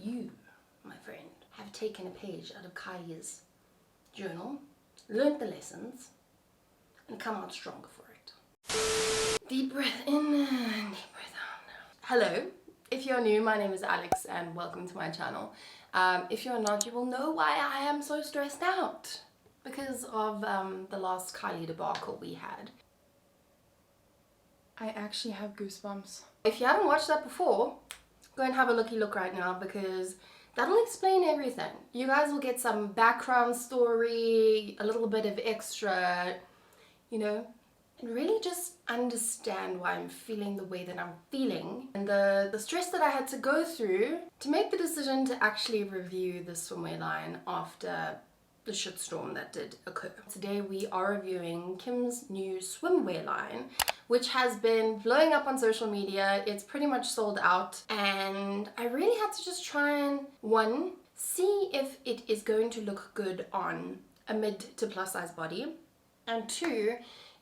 you, my friend, have taken a page out of Kylie's journal, learned the lessons, and come out stronger for it. Deep breath in and deep breath out. Hello, if you're new, my name is Alex and welcome to my channel. If you're not, you will know why I am so stressed out. Because of the last Kylie debacle we had. I actually have goosebumps. If you haven't watched that before, go and have a look right now because that'll explain everything. You guys will get some background story, a little bit of extra, you know, and really just understand why I'm feeling the way that I'm feeling and the stress that I had to go through to make the decision to actually review the swimwear line after the shitstorm that did occur. Today we are reviewing Kim's new swimwear line, which has been blowing up on social media. It's pretty much sold out and I really had to just try and, one, see if it is going to look good on a mid to plus size body, and two,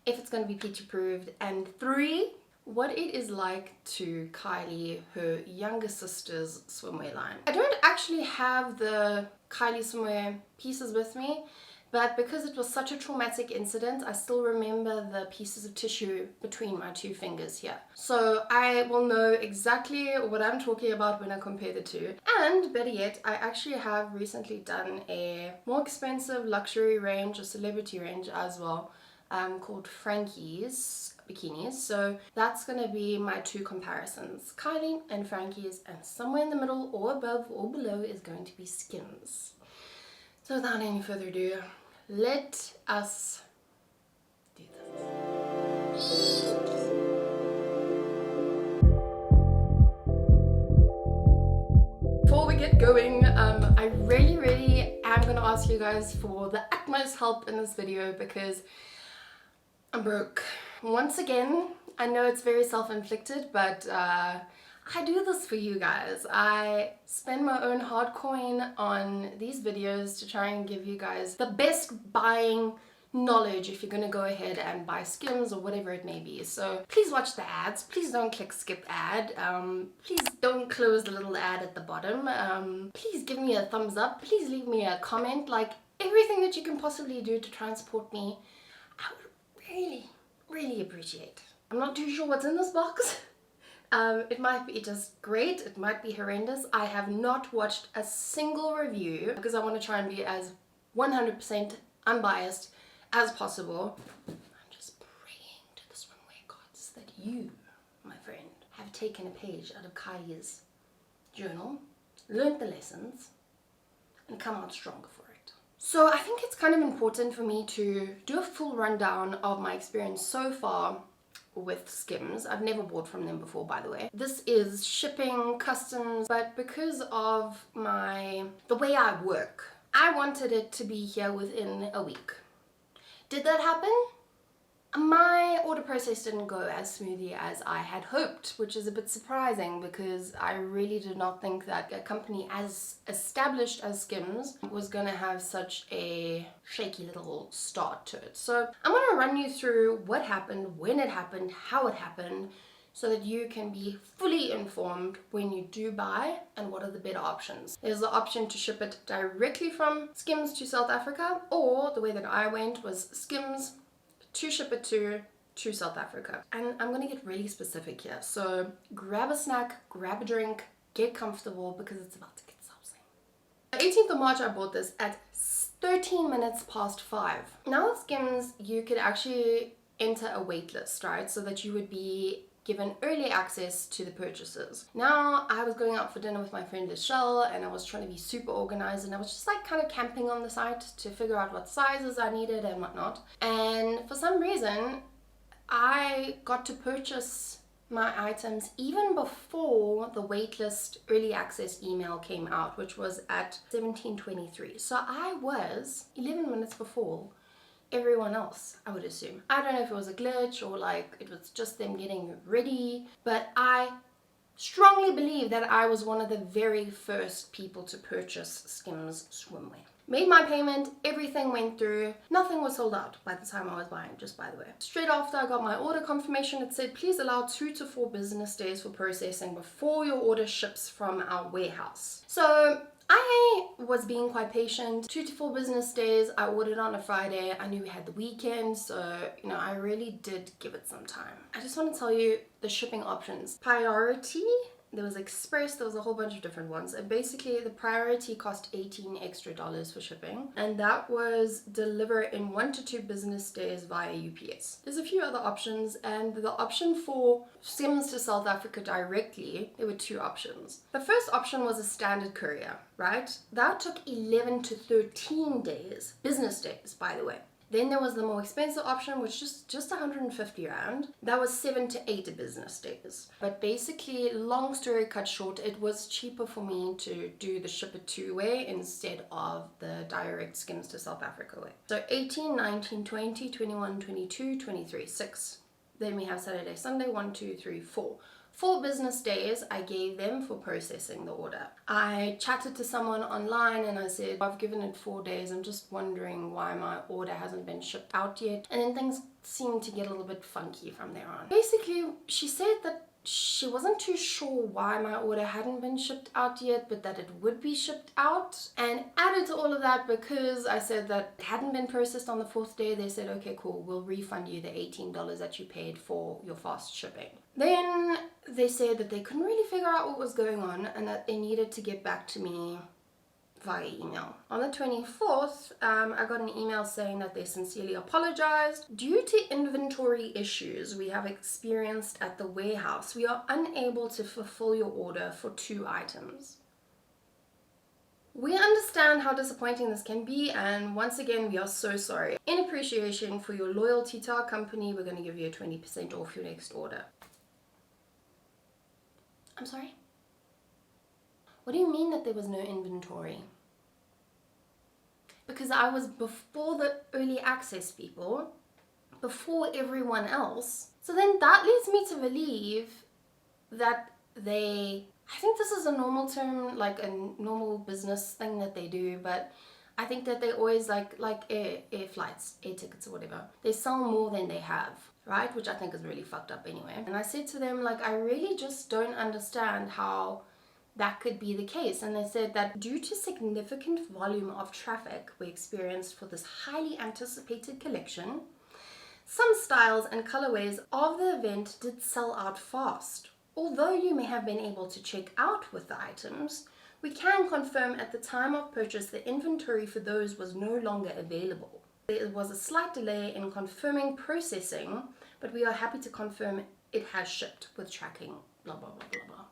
if it's going to be peach approved, and three, what it is like to Kylie, her younger sister's swimwear line. I don't actually have the Kylie swimwear pieces with me, but because it was such a traumatic incident, I still remember the pieces of tissue between my two fingers here. So I will know exactly what I'm talking about when I compare the two. And better yet, I actually have recently done a more expensive luxury range, a celebrity range as well, called Frankie's bikinis. So that's gonna be my two comparisons, Kylie and Frankie's, and somewhere in the middle or above or below is going to be SKIMS. So without any further ado, let us do this. Before we get going, I really am gonna ask you guys for the utmost help in this video because I'm broke. Once again, I know it's very self-inflicted, but I do this for you guys. I spend my own hard coin on these videos to try and give you guys the best buying knowledge if you're gonna go ahead and buy SKIMS or whatever it may be. So please watch the ads. Please don't click skip ad. Please don't close the little ad at the bottom. Please give me a thumbs up. Please leave me a comment. Like everything that you can possibly do to transport me, I would really appreciate. I'm not too sure what's in this box. It might be just great, it might be horrendous. I have not watched a single review because I want to try and be as 100% unbiased as possible. I'm just praying to the swimwear gods that you, my friend, have taken a page out of Kylie's journal, learned the lessons, and come out stronger for it. So I think it's kind of important for me to do a full rundown of my experience so far with SKIMS. I've never bought from them before, by the way. This is shipping, customs, but because of the way I work, I wanted it to be here within a week. Did that happen? My order process didn't go as smoothly as I had hoped, which is a bit surprising because I really did not think that a company as established as SKIMS was gonna have such a shaky little start to it. So I'm gonna run you through what happened, when it happened, how it happened, so that you can be fully informed when you do buy and what are the better options. There's the option to ship it directly from SKIMS to South Africa, or the way that I went was SKIMS to ship it to South Africa. And I'm gonna get really specific here. So grab a snack, grab a drink, get comfortable because it's about to get saucy. 18th of March I bought this at 13 minutes past 5. Now with SKIMS you could actually enter a wait list, right? So that you would be given early access to the purchases. Now I was going out for dinner with my friend Michelle and I was trying to be super organized and I was just like kind of camping on the site to figure out what sizes I needed and whatnot. And for some reason I got to purchase my items even before the waitlist early access email came out, which was at 17:23. So I was 11 minutes before everyone else, I would assume. I don't know if it was a glitch or like it was just them getting ready, but I strongly believe that I was one of the very first people to purchase SKIMS swimwear. Made my payment, everything went through, nothing was sold out by the time I was buying, just by the way. Straight after I got my order confirmation, it said please allow 2 to 4 business days for processing before your order ships from our warehouse. So I was being quite patient. 2 to 4 business days. I ordered on a Friday. I knew we had the weekend, so you know, I really did give it some time. I just want to tell you the shipping options. Priority, there was express, there was a whole bunch of different ones, and basically the priority cost $18 extra for shipping, and that was deliver in 1 to 2 business days via UPS. There's a few other options, and the option for SKIMS to South Africa directly, there were 2 options. The first option was a standard courier, right? That took 11 to 13 days, business days by the way. Then there was the more expensive option, which is just 150 Rand. That was 7 to 8 business days. But basically, long story cut short, it was cheaper for me to do the ship it to way instead of the direct SKIMS to South Africa way. So 18, 19, 20, 21, 22, 23, 6. Then we have Saturday, Sunday, 1, 2, 3, 4. 4 business days I gave them for processing the order. I chatted to someone online and I said, I've given it 4 days. I'm just wondering why my order hasn't been shipped out yet. And then things seemed to get a little bit funky from there on. Basically, she said that she wasn't too sure why my order hadn't been shipped out yet, but that it would be shipped out. And added to all of that, because I said that it hadn't been processed on the 4th day, they said, okay, cool, we'll refund you the $18 that you paid for your fast shipping. Then they said that they couldn't really figure out what was going on and that they needed to get back to me via email. On the 24th, I got an email saying that they sincerely apologized. Due to inventory issues we have experienced at the warehouse, we are unable to fulfill your order for 2 items. We understand how disappointing this can be, and once again, we are so sorry. In appreciation for your loyalty to our company, we're going to give you a 20% off your next order. I'm sorry? What do you mean that there was no inventory? Because I was before the early access people, before everyone else. So then that leads me to believe that I think this is a normal term, like a normal business thing that they do, but I think that they always like air flights, air tickets or whatever. They sell more than they have, right? Which I think is really fucked up anyway. And I said to them, like, I really just don't understand how that could be the case. And they said that due to significant volume of traffic we experienced for this highly anticipated collection, some styles and colorways of the event did sell out fast. Although you may have been able to check out with the items, we can confirm at the time of purchase the inventory for those was no longer available. There was a slight delay in confirming processing, but we are happy to confirm it has shipped with tracking, blah, blah, blah, blah, blah.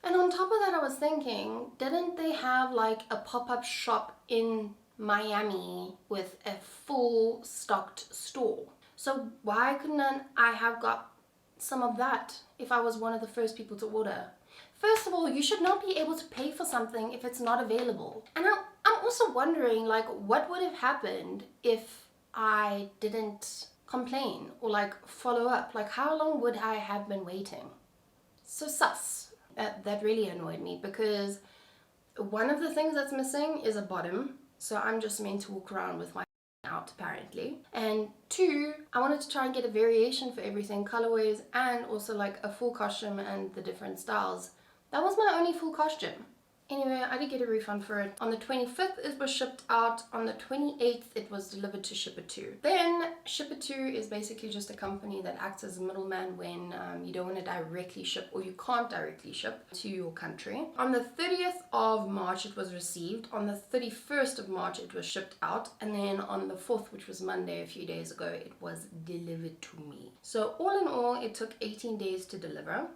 And on top of that, I was thinking, didn't they have like a pop-up shop in Miami with a full stocked store? So why couldn't I have got some of that if I was one of the first people to order? First of all, you should not be able to pay for something if it's not available. And I'm also wondering, like, what would have happened if I didn't complain or like follow up? Like, how long would I have been waiting? So sus. That really annoyed me, because one of the things that's missing is a bottom, so I'm just meant to walk around with my out apparently. And 2, I wanted to try and get a variation for everything, colorways, and also like a full costume and the different styles. That was my only full costume. Anyway, I did get a refund for it. On the 25th, it was shipped out. On the 28th, it was delivered to Ship-It-To. Then, Ship-It-To is basically just a company that acts as a middleman when you don't want to directly ship, or you can't directly ship to your country. On the 30th of March, it was received. On the 31st of March, it was shipped out. And then on the 4th, which was Monday a few days ago, it was delivered to me. So all in all, it took 18 days to deliver,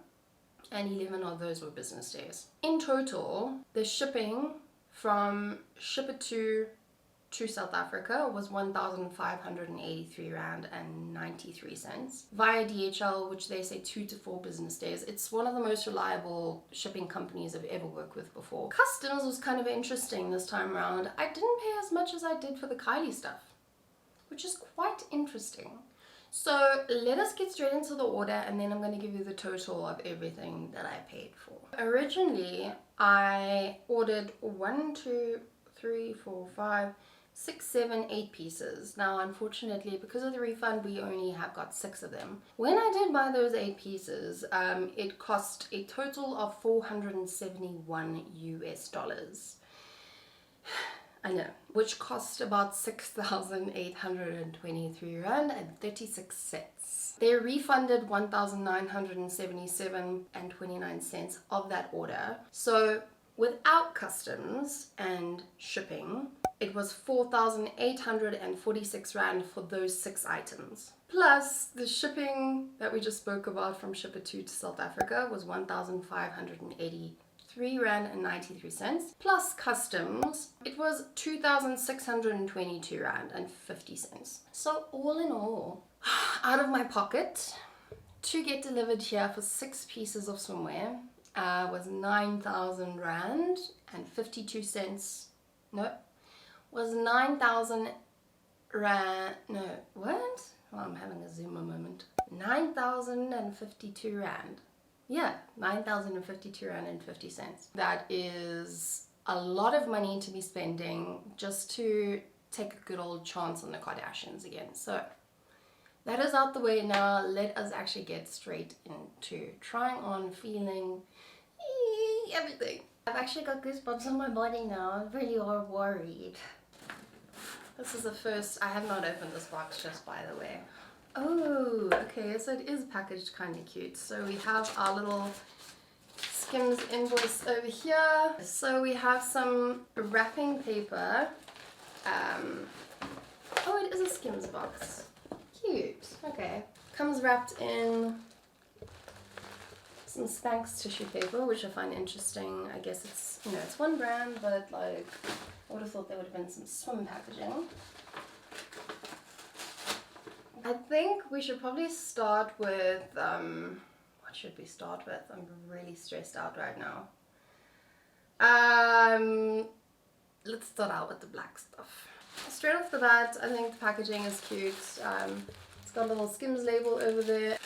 and 11 of those were business days. In total, the shipping from Ship-It-To to South Africa was 1,583 Rand and 93 cents. Via DHL, which they say 2 to 4 business days. It's one of the most reliable shipping companies I've ever worked with before. Customs was kind of interesting this time around. I didn't pay as much as I did for the Kylie stuff, which is quite interesting. So let us get straight into the order, and then I'm going to give you the total of everything that I paid for. Originally, I ordered 1, 2, 3, 4, 5, 6, 7, 8 pieces. Now unfortunately, because of the refund, we only have got 6 of them. When I did buy those 8 pieces, it cost a total of $471 US. I know, which cost about 6,823 rand and 36 cents. They refunded 1,977 and 29 cents of that order. So without customs and shipping, it was 4,846 rand for those 6 items. Plus the shipping that we just spoke about from Shipper 2 to South Africa was 1,583 rand and 93 cents. Plus customs, it was 2,622 rand and 50 cents. So all in all, out of my pocket to get delivered here for 6 pieces of swimwear was 9,000 rand and 52 cents. No, was 9,000 rand. No, what? Oh, I'm having a Zoomer moment. 9,052 rand. Yeah, 9,052 rand and 50 cents. That is a lot of money to be spending just to take a good old chance on the Kardashians again. So that is out the way now. Let us actually get straight into trying on, feeling everything. I've actually got goosebumps on my body now. I really are worried. This is the first. I have not opened this box, just by the way. Oh, okay, so it is packaged kind of cute. So we have our little SKIMS invoice over here. So we have some wrapping paper. Oh, it is a SKIMS box. Cute. Okay. Comes wrapped in some Spanx tissue paper, which I find interesting. I guess it's, you know, it's one brand, but like, I would have thought there would have been some swim packaging. I think we should probably start with, what should we start with? I'm really stressed out right now. Let's start out with the black stuff. Straight off the bat, I think the packaging is cute. It's got a little SKIMS label over there.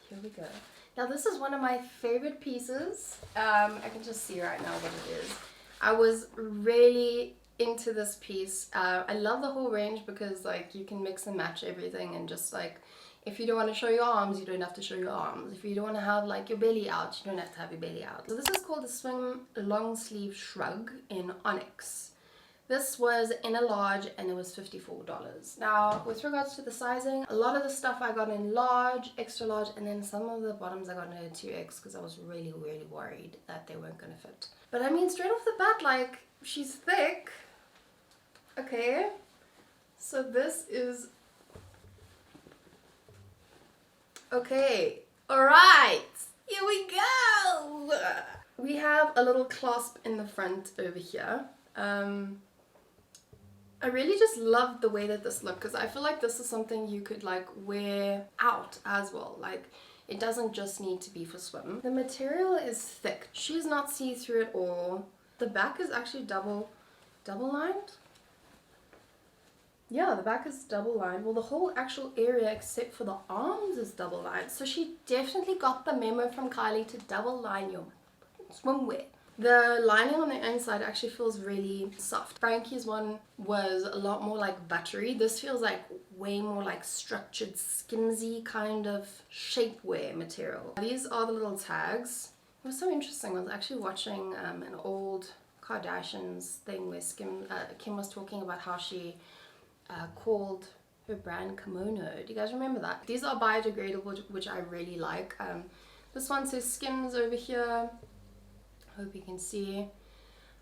Here we go. Now this is one of my favorite pieces. I can just see right now what it is. I was really into this piece. I love the whole range because like you can mix and match everything, and just like if you don't want to show your arms, you don't have to show your arms. If you don't want to have like your belly out, you don't have to have your belly out. So this is called the Swim long sleeve shrug in onyx. This was in a large and it was $54. Now, with regards to the sizing, a lot of the stuff I got in large, extra large, and then some of the bottoms I got in a 2X because I was really, really worried that they weren't going to fit. But I mean, straight off the bat, like, she's thick. Okay. So this is... Okay. Alright. Here we go. We have a little clasp in the front over here. I really just love the way that this looks because I feel like this is something you could like wear out as well. Like it doesn't just need to be for swim. The material is thick. She's not see-through at all. The back is actually double lined. Yeah, the back is double lined. Well, the whole actual area except for the arms is double lined. So she definitely got the memo from Kylie to double line your swimwear. The lining on the inside actually feels really soft. Frankie's one was a lot more like buttery. This feels like way more like structured, skimsy kind of shapewear material. These are the little tags. It was so interesting. I was actually watching an old Kardashians thing where Kim was talking about how she called her brand Kimono. Do you guys remember that? These are biodegradable, which I really like. This one says SKIMS over here. Hope you can see.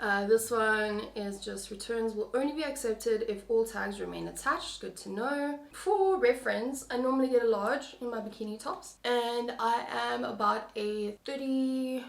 This one is just returns will only be accepted if all tags remain attached. Good to know. For reference, I normally get a large in my bikini tops, and I am about a 30,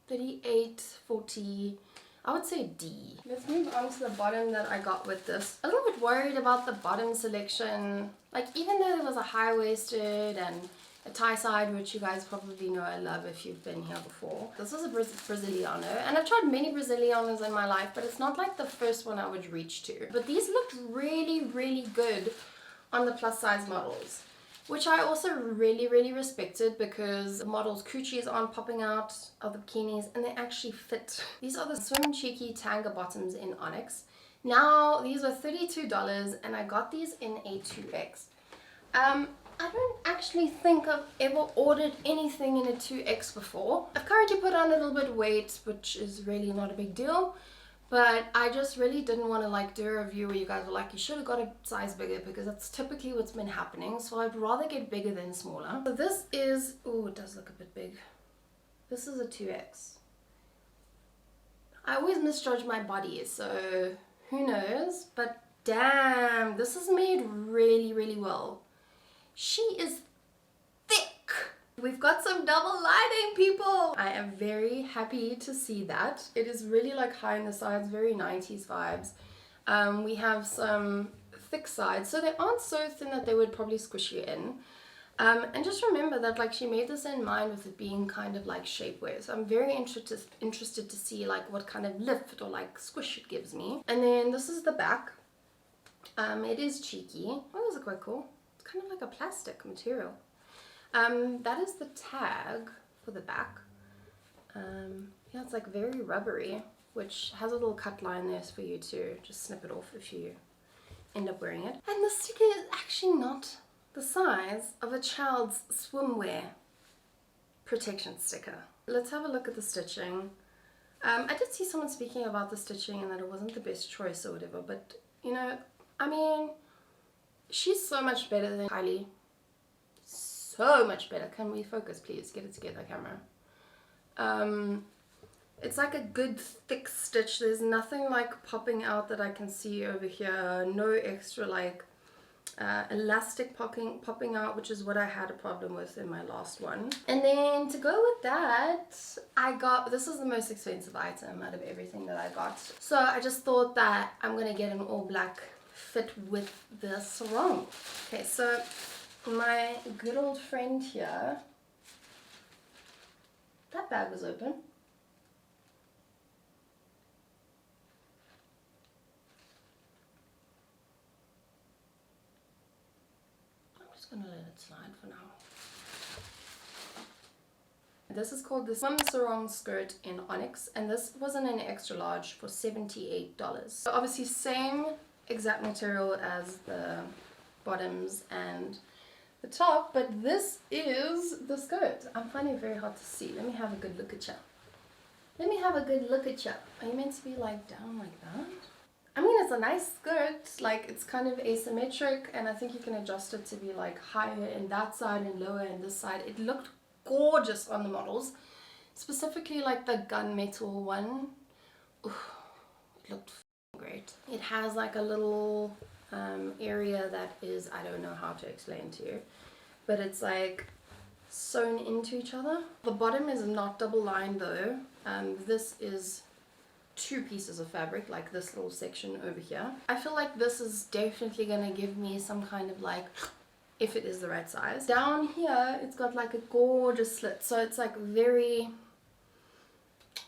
38, 40, I would say D. Let's move on to the bottom that I got with this. A little bit worried about the bottom selection. Like even though there was a high-waisted and a tie side, which you guys probably know I love if you've been here before. This was a Braziliano, and I've tried many Brazilianos in my life, but it's not like the first one I would reach to. But these looked really, really good on the plus size models. which I also really respected because the models' coochies aren't popping out of the bikinis and they actually fit. These are the Swim Cheeky Tanga bottoms in onyx. Now these were $32 and I got these in a 2X. I don't actually think I've ever ordered anything in a 2X before. I've currently put on a little bit of weight, which is really not a big deal. But I just really didn't want to like do a review where you guys were like, you should have got a size bigger, because that's typically what's been happening. So I'd rather get bigger than smaller. So this is, oh, it does look a bit big. This is a 2X. I always misjudge my body, so who knows? But damn, this is made really well. She is thick. We've got some double lining, people. I am very happy to see that. It is really like high in the sides, very 90s vibes. We have some thick sides, so they aren't so thin that they would probably squish you in. And just remember that like she made this in mind with it being kind of like shapewear. So I'm very interested to see like what kind of lift or like squish it gives me. And then this is the back. It is cheeky. Oh, those are quite cool. It's kind of like a plastic material. That is the tag for the back. Yeah, it's like very rubbery, which has a little cut line there for you to just snip it off if you end up wearing it. And the sticker is actually not the size of a child's swimwear protection sticker. Let's have a look at the stitching. I did see someone speaking about the stitching and that it wasn't the best choice or whatever, but you know, I mean, she's so much better than Kylie. So much better. Can we focus, please? Get it together, camera. It's like a good thick stitch. There's nothing like popping out that I can see over here. No extra like elastic popping out, which is what I had a problem with in my last one. And then to go with that, I got, this is the most expensive item out of everything that I got. So I just thought that I'm gonna get an all black fit with the sarong. Okay, so my good old friend here, that bag was open. I'm just gonna let it slide for now. This is called the Swim Sarong skirt in onyx, and this was in an extra large for $78. So obviously same exact material as the bottoms and the top, but this is the skirt. I'm finding it very hard to see. Let me have a good look at you. Let me have a good look at you. Are you meant to be like down like that? I mean, it's a nice skirt. Like, it's kind of asymmetric, and I think you can adjust it to be like higher in that side and lower in this side. It looked gorgeous on the models, specifically like the gunmetal one. Ooh, it looked great. It has like a little area that is, I don't know how to explain to you, but it's like sewn into each other. The bottom is not double lined though. This is two pieces of fabric, like this little section over here. I feel like this is definitely gonna give me some kind of like, if it is the right size. Down here it's got like a gorgeous slit, so it's like very,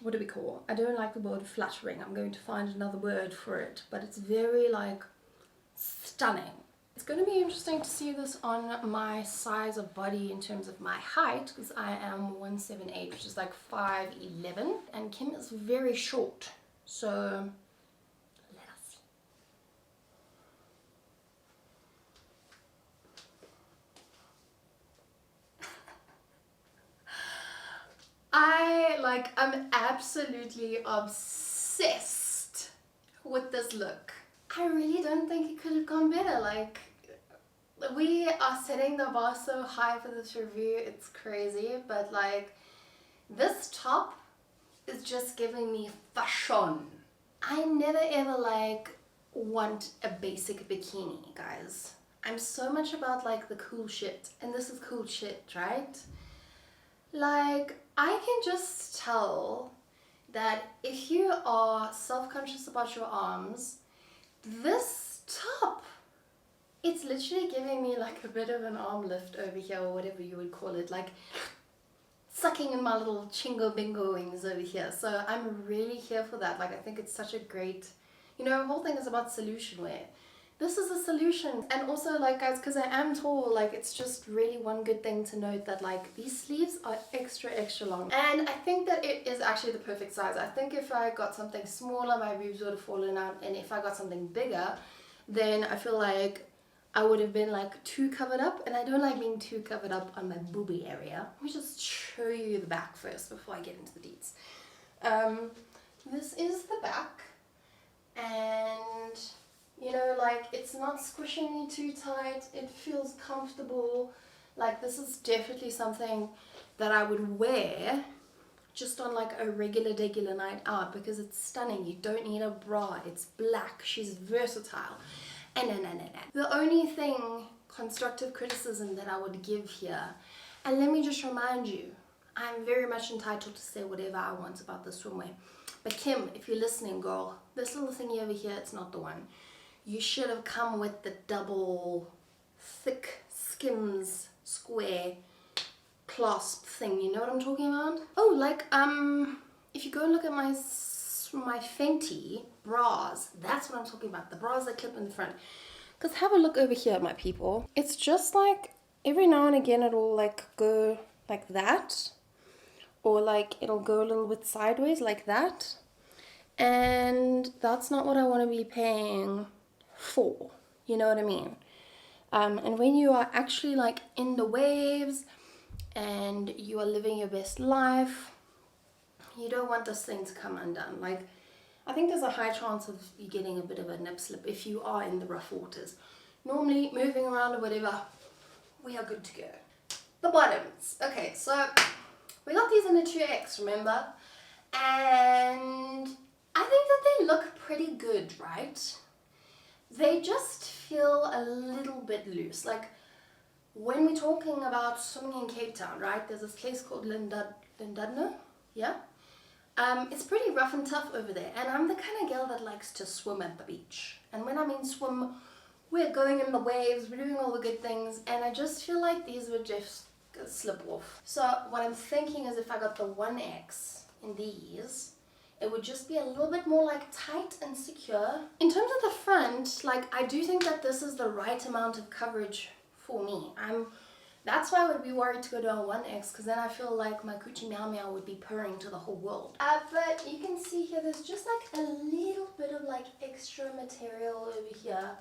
what do we call, I don't like the word flattering, I'm going to find another word for it, but it's very like stunning. It's going to be interesting to see this on my size of body in terms of my height, because I am 178, which is like 5'11", and Kim is very short, so let us see. I'm absolutely obsessed with this look. I really don't think it could have gone better. Like, we are setting the bar so high for this review, it's crazy, but like, this top is just giving me fashion. I never ever like want a basic bikini, guys. I'm so much about like the cool shit, and this is cool shit, right? Like, I can just tell that if you are self-conscious about your arms, this top, it's literally giving me like a bit of an arm lift over here, or whatever you would call it, like sucking in my little chingo bingo wings over here. So I'm really here for that. Like, I think it's such a great, you know, the whole thing is about solution wear. this is a solution. And also, like, guys, because I am tall, like, it's just really one good thing to note that, like, these sleeves are extra long, and I think that it is actually the perfect size. I think if I got something smaller, my boobs would have fallen out, and if I got something bigger, then I feel like I would have been like too covered up, and I don't like being too covered up on my boobie area. Let me just show you the back first before I get into the deets. This is the back, and you know, like, it's not squishing me too tight, it feels comfortable. Like, this is definitely something that I would wear just on like a regular night out, because it's stunning. You don't need a bra, it's black, she's versatile. And the only thing, constructive criticism, that I would give here, and let me just remind you, I'm very much entitled to say whatever I want about the swimwear, but Kim, if you're listening, girl, this little thingy over here, it's not the one. You should have come with the double thick SKIMS square clasp thing, you know what I'm talking about? Oh, like, if you go and look at my Fenty bras, that's what I'm talking about, the bras that clip in the front. Because have a look over here, my people. It's just like, every now and again it'll like go like that, or like it'll go a little bit sideways like that, and that's not what I want to be paying for, you know what I mean? And when you are actually like in the waves and you are living your best life, you don't want this thing to come undone. Like, I think there's a high chance of you getting a bit of a nip slip if you are in the rough waters. Normally, moving around or whatever, we are good to go. The bottoms. Okay, so we got these in a 2X, remember? And I think that they look pretty good, right? They just feel a little bit loose. Like, when we're talking about swimming in Cape Town, right? There's this place called Lindudno, yeah? It's pretty rough and tough over there, and I'm the kind of girl that likes to swim at the beach. And when I mean swim, we're going in the waves, we're doing all the good things, and I just feel like these would just slip off. So what I'm thinking is, if I got the 1X in these, it would just be a little bit more like tight and secure. In terms of the front, like, I do think that this is the right amount of coverage for me. That's why I would be worried to go to a 1X, because then I feel like my coochie meow meow would be purring to the whole world. But you can see here, there's just like a little bit of like extra material over here.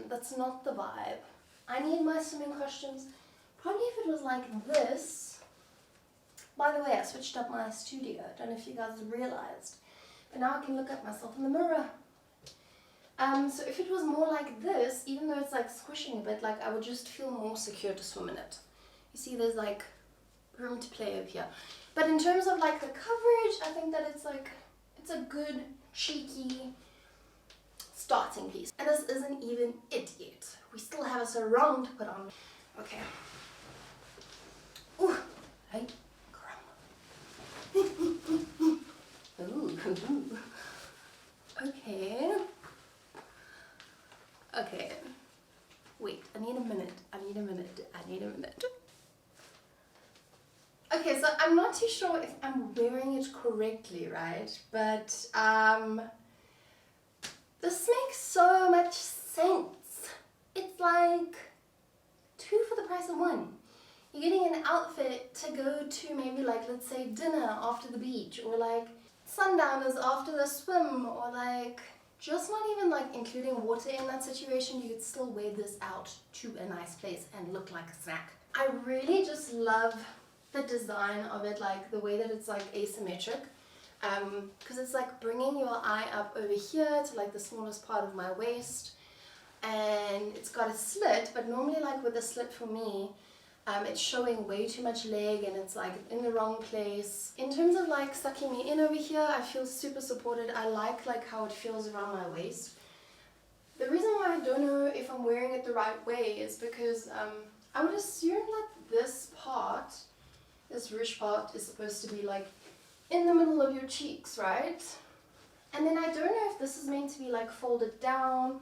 That's not the vibe. I need my swimming costumes. Probably if it was like this. By the way, I switched up my studio. I don't know if you guys realized. But now I can look at myself in the mirror. So if it was more like this, even though it's like squishing a bit, like, I would just feel more secure to swim in it. You see, there's like room to play over here. But in terms of like the coverage, I think that it's like, it's a good, cheeky starting piece. And this isn't even it yet. We still have a sarong to put on. Okay. Ooh, hey, girl. Ooh. Okay. Okay, wait, I need a minute. Okay, so I'm not too sure if I'm wearing it correctly, right? But this makes so much sense. It's like 2 for the price of 1. You're getting an outfit to go to maybe like, let's say, dinner after the beach, or like sundowners after the swim, or like just not even like including water in that situation. You could still wear this out to a nice place and look like a snack. I really just love the design of it, like the way that it's like asymmetric, because it's like bringing your eye up over here to like the smallest part of my waist, and it's got a slit, but normally like with a slit for me, it's showing way too much leg, and it's like in the wrong place. In terms of like sucking me in over here, I feel super supported. I like how it feels around my waist. The reason why I don't know if I'm wearing it the right way is because I would assume that this part, this ruche part, is supposed to be like in the middle of your cheeks, right? And then I don't know if this is meant to be like folded down,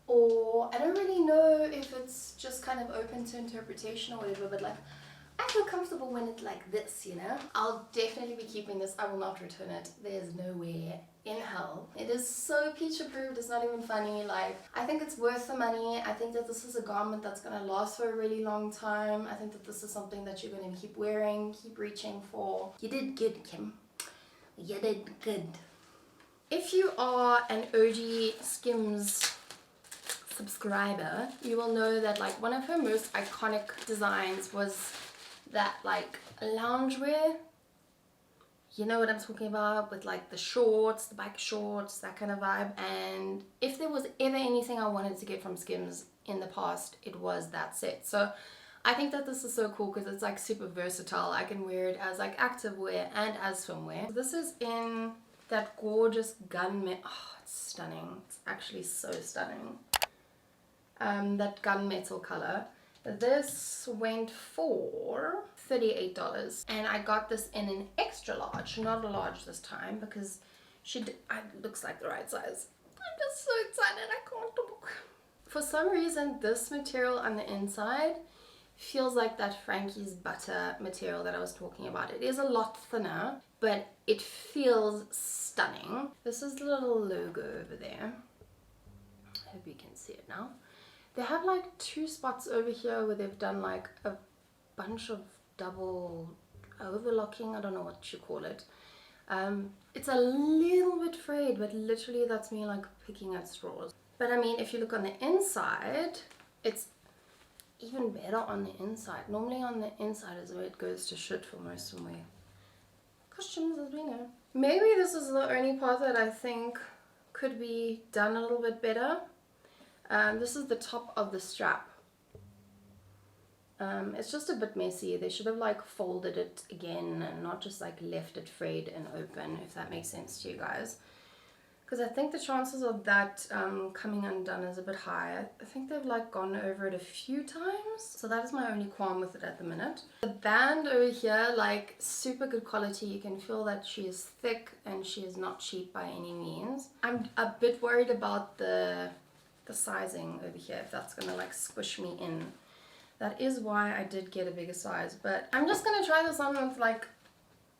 or I don't really know if it's just kind of open to interpretation or whatever, but like, I feel comfortable when it's like this, you know? I'll definitely be keeping this. I will not return it. There's no way in hell. It is so peach approved, it's not even funny. Like, I think it's worth the money. I think that this is a garment that's going to last for a really long time. I think that this is something that you're going to keep wearing, keep reaching for. You did good, Kim. You did good. If you are an OG Skims subscriber, you will know that like one of her most iconic designs was that like loungewear. You know what I'm talking about, with like the shorts, the bike shorts, that kind of vibe. And if there was ever anything I wanted to get from Skims in the past, it was that set. So I think that this is so cool because it's like super versatile. I can wear it as like activewear and as swimwear. This is in that gorgeous gunmetal. Oh, it's stunning. It's actually so stunning. That gunmetal color. This went for $38 and I got this in an extra large, not a large this time, because it looks like the right size. I'm just so excited, I can't talk. For some reason this material on the inside feels like that Frankie's butter material that I was talking about. It is a lot thinner, but it feels stunning. This is the little logo over there. I hope you can see it now. They have like 2 spots over here where they've done like a bunch of double overlocking. I don't know what you call it. It's a little bit frayed, but literally that's me like picking at straws. But I mean, if you look on the inside, it's even better on the inside. Normally on the inside is where it goes to shit for most swimwear costumes, as we know. Maybe this is the only part that I think could be done a little bit better. This is the top of the strap. It's just a bit messy. They should have like folded it again and not just like left it frayed and open, if that makes sense to you guys. Because I think the chances of that coming undone is a bit high. I think they've like gone over it a few times. So that is my only qualm with it at the minute. The band over here, like super good quality. You can feel that she is thick and she is not cheap by any means. I'm a bit worried about the sizing over here, if that's gonna like squish me in. That is why I did get a bigger size, but I'm just gonna try this on with like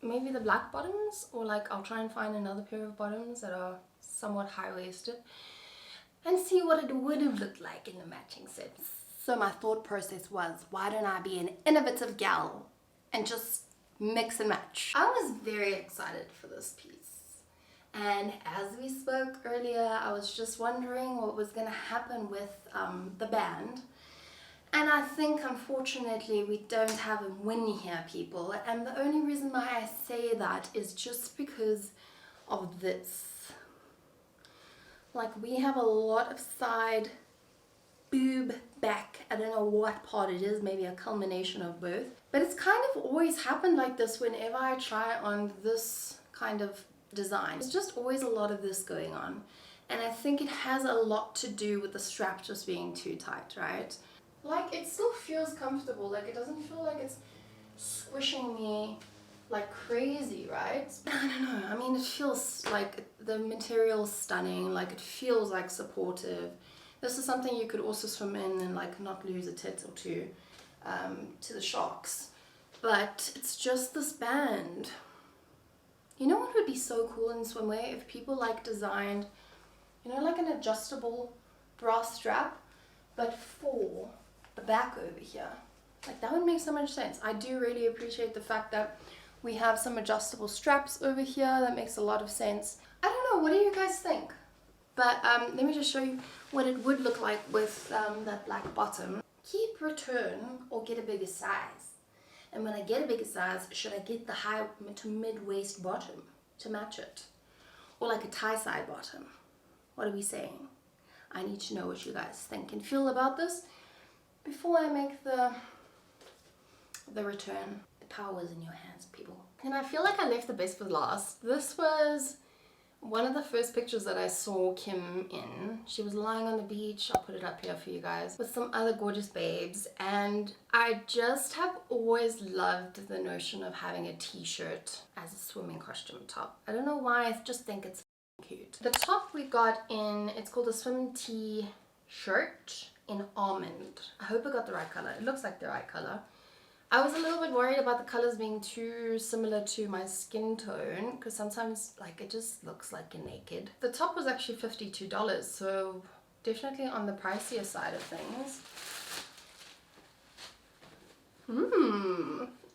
maybe the black bottoms, or like I'll try and find another pair of bottoms that are somewhat high-waisted and see what it would have looked like in the matching set. So my thought process was, why don't I be an innovative gal and just mix and match? I was very excited for this piece. And as we spoke earlier, I was just wondering what was going to happen with the band. And I think, unfortunately, we don't have a win here, people. And the only reason why I say that is just because of this. Like, we have a lot of side, boob, back. I don't know what part it is, maybe a culmination of both. But it's kind of always happened like this whenever I try on this kind of design. There's just always a lot of this going on, and I think it has a lot to do with the strap just being too tight, right? Like, it still feels comfortable, like it doesn't feel like it's squishing me like crazy, right? I don't know, I mean, it feels like the material's stunning, like it feels like supportive. This is something you could also swim in and like not lose a tit or two to the sharks, but it's just this band. You know what would be so cool in swimwear? If people like designed, you know, like an adjustable bra strap, but for the back over here. Like, that would make so much sense. I do really appreciate the fact that we have some adjustable straps over here. That makes a lot of sense. I don't know, what do you guys think? But let me just show you what it would look like with that black bottom. Keep return or get a bigger size. And when I get a bigger size, should I get the high to mid-waist bottom to match it? Or like a tie-side bottom? What are we saying? I need to know what you guys think and feel about this before I make the return. The power is in your hands, people. And I feel like I left the best for last. This was one of the first pictures that I saw Kim in. She was lying on the beach, I'll put it up here for you guys, with some other gorgeous babes, and I just have always loved the notion of having a t-shirt as a swimming costume top. I don't know why, I just think it's cute. The top we got in, it's called a swim tee shirt in almond. I hope I got the right color. It looks like the right color. I was a little bit worried about the colors being too similar to my skin tone because sometimes like it just looks like you're naked. The top was actually $52, so definitely on the pricier side of things.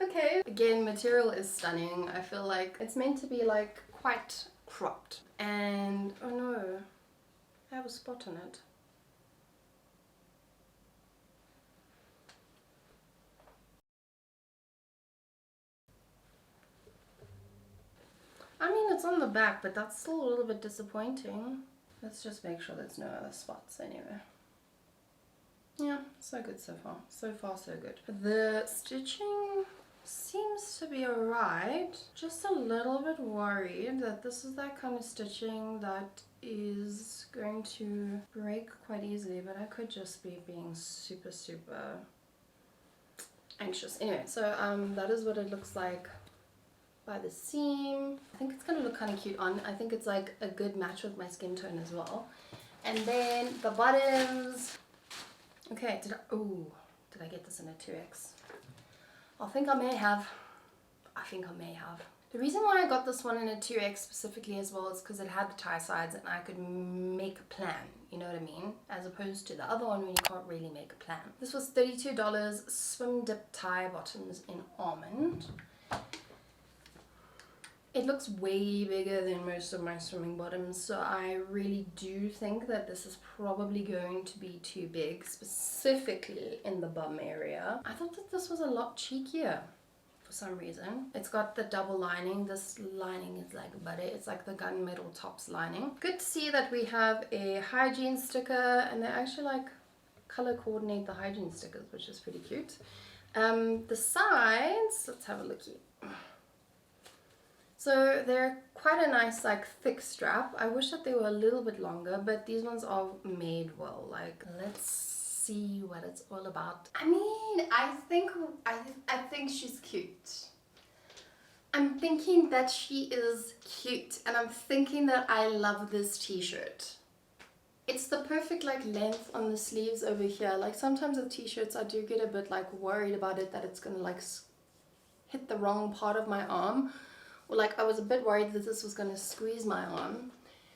Okay. Again, material is stunning. I feel like it's meant to be like quite cropped. And oh no, I have a spot on it. I mean, it's on the back, but that's still a little bit disappointing. Let's just make sure there's no other spots anyway. Yeah, so good so far. So far, so good. The stitching seems to be alright. Just a little bit worried that this is that kind of stitching that is going to break quite easily, but I could just be being super anxious. Anyway, so that is what it looks like by the seam. I think it's gonna look kind of cute on. I think it's like a good match with my skin tone as well. And then the bottoms. Okay, did I get this in a 2X? I think I may have. The reason why I got this one in a 2X specifically as well is because it had the tie sides and I could make a plan, you know what I mean? As opposed to the other one where you can't really make a plan. This was $32, swim dip tie bottoms in almond. It looks way bigger than most of my swimming bottoms, so I really do think that this is probably going to be too big, specifically in the bum area. I thought that this was a lot cheekier for some reason. It's got the double lining. This lining is like butter. It's like the gunmetal tops lining. Good to see that we have a hygiene sticker, and they actually like color coordinate the hygiene stickers, which is pretty cute. The sides, let's have a looky. So they're quite a nice like thick strap. I wish that they were a little bit longer, but these ones are made well. Like, let's see what it's all about. I mean, I think she's cute. I'm thinking that she is cute, and I'm thinking that I love this t-shirt. It's the perfect like length on the sleeves over here. Like sometimes with t-shirts I do get a bit like worried about it that it's gonna like hit the wrong part of my arm. Or like I was a bit worried that this was going to squeeze my arm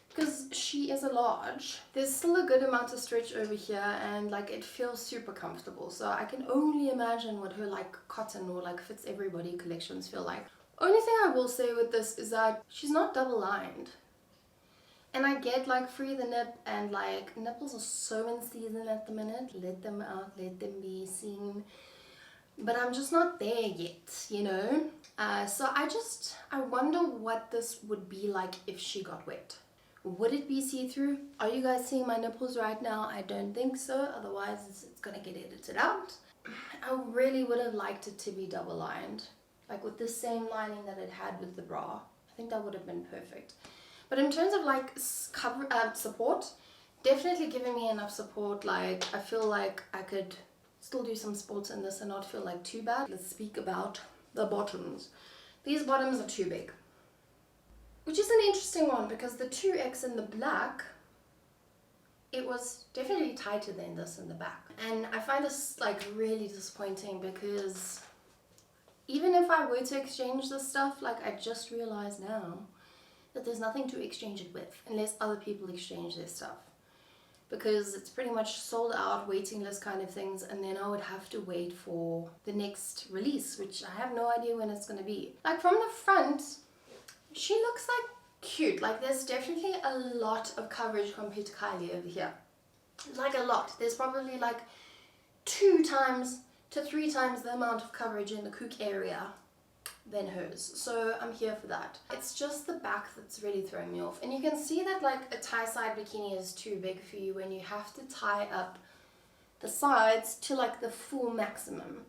because she is a large. There's still a good amount of stretch over here and like it feels super comfortable. So I can only imagine what her like cotton or like fits everybody collections feel like. Only thing I will say with this is that she's not double lined. And I get like free the nip, and like nipples are so in season at the minute. Let them out, let them be seen. But I'm just not there yet, you know. So I wonder what this would be like if she got wet. Would it be see-through? Are you guys seeing my nipples right now? I don't think so, otherwise it's gonna get edited out. I really would have liked it to be double lined, like with the same lining that it had with the bra. I think that would have been perfect. But in terms of like support, definitely giving me enough support. Like I feel like I could still do some sports in this and not feel like too bad. Let's speak about the bottoms. These bottoms are too big, which is an interesting one because the 2X in the black, it was definitely tighter than this in the back. And I find this like really disappointing because even if I were to exchange this stuff, like I just realized now that there's nothing to exchange it with unless other people exchange their stuff. Because it's pretty much sold out, waiting list kind of things, and then I would have to wait for the next release, which I have no idea when it's going to be. Like from the front, she looks like cute. Like there's definitely a lot of coverage compared to Kylie over here. Like a lot. There's probably like 2 times to 3 times the amount of coverage in the kook area than hers, so I'm here for that. It's just the back that's really throwing me off, and you can see that like a tie side bikini is too big for you when you have to tie up the sides to like the full maximum.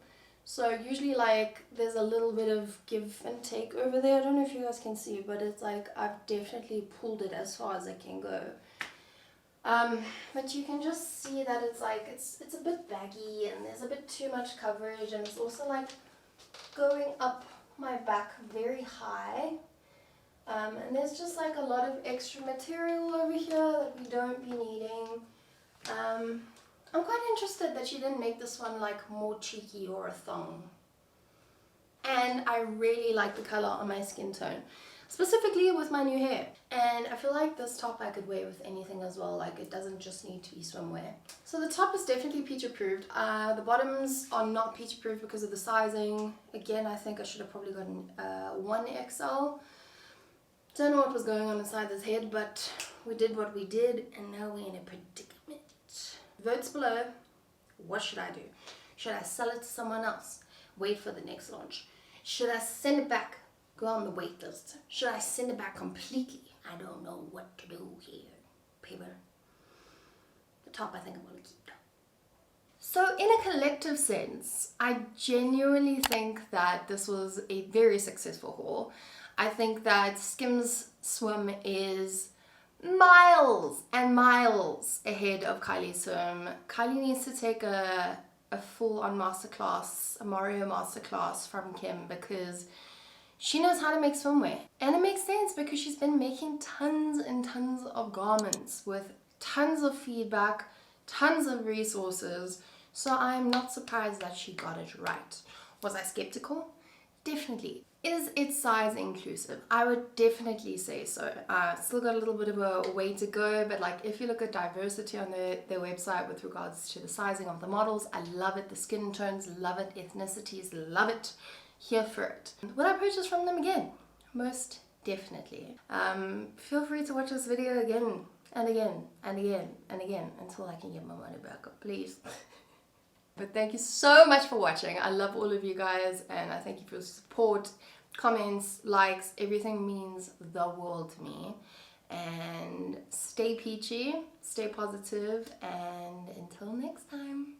So usually like there's a little bit of give and take over there. I don't know if you guys can see, but it's like I've definitely pulled it as far as I can go. But you can just see that it's like it's a bit baggy and there's a bit too much coverage, and it's also like going up my back very high, and there's just like a lot of extra material over here that we don't be needing. I'm quite interested that she didn't make this one like more cheeky or a thong. and I really like the color on my skin tone, specifically with my new hair. And I feel like this top I could wear with anything as well, like it doesn't just need to be swimwear. So the top is definitely peach approved. The bottoms are not peach approved because of the sizing. Again, I think I should have probably gotten 1XL. Don't know what was going on inside this head, but we did what we did, and now we're in a predicament. Votes below. What should I do? Should I sell it to someone else? Wait for the next launch? Should I send it back? Go on the wait list? Should I send it back completely? I don't know what to do here. Paper. The top I think I'm going to keep. So in a collective sense, I genuinely think that this was a very successful haul. I think that SKIMS Swim is miles and miles ahead of Kylie Swim. Kylie needs to take a full-on masterclass, a Mario masterclass from Kim, because she knows how to make swimwear. And it makes sense because she's been making tons and tons of garments with tons of feedback, tons of resources. So I'm not surprised that she got it right. Was I skeptical? Definitely. Is its size inclusive? I would definitely say so. Still got a little bit of a way to go, but like if you look at diversity on their website with regards to the sizing of the models, I love it. The skin tones, love it. Ethnicities, love it. Here for it. Would I purchase from them again? Most definitely. Feel free to watch this video again and again and again and again until I can get my money back up, please. But thank you so much for watching. I love all of you guys, and I thank you for your support, comments, likes. Everything means the world to me. And stay peachy, stay positive, and until next time.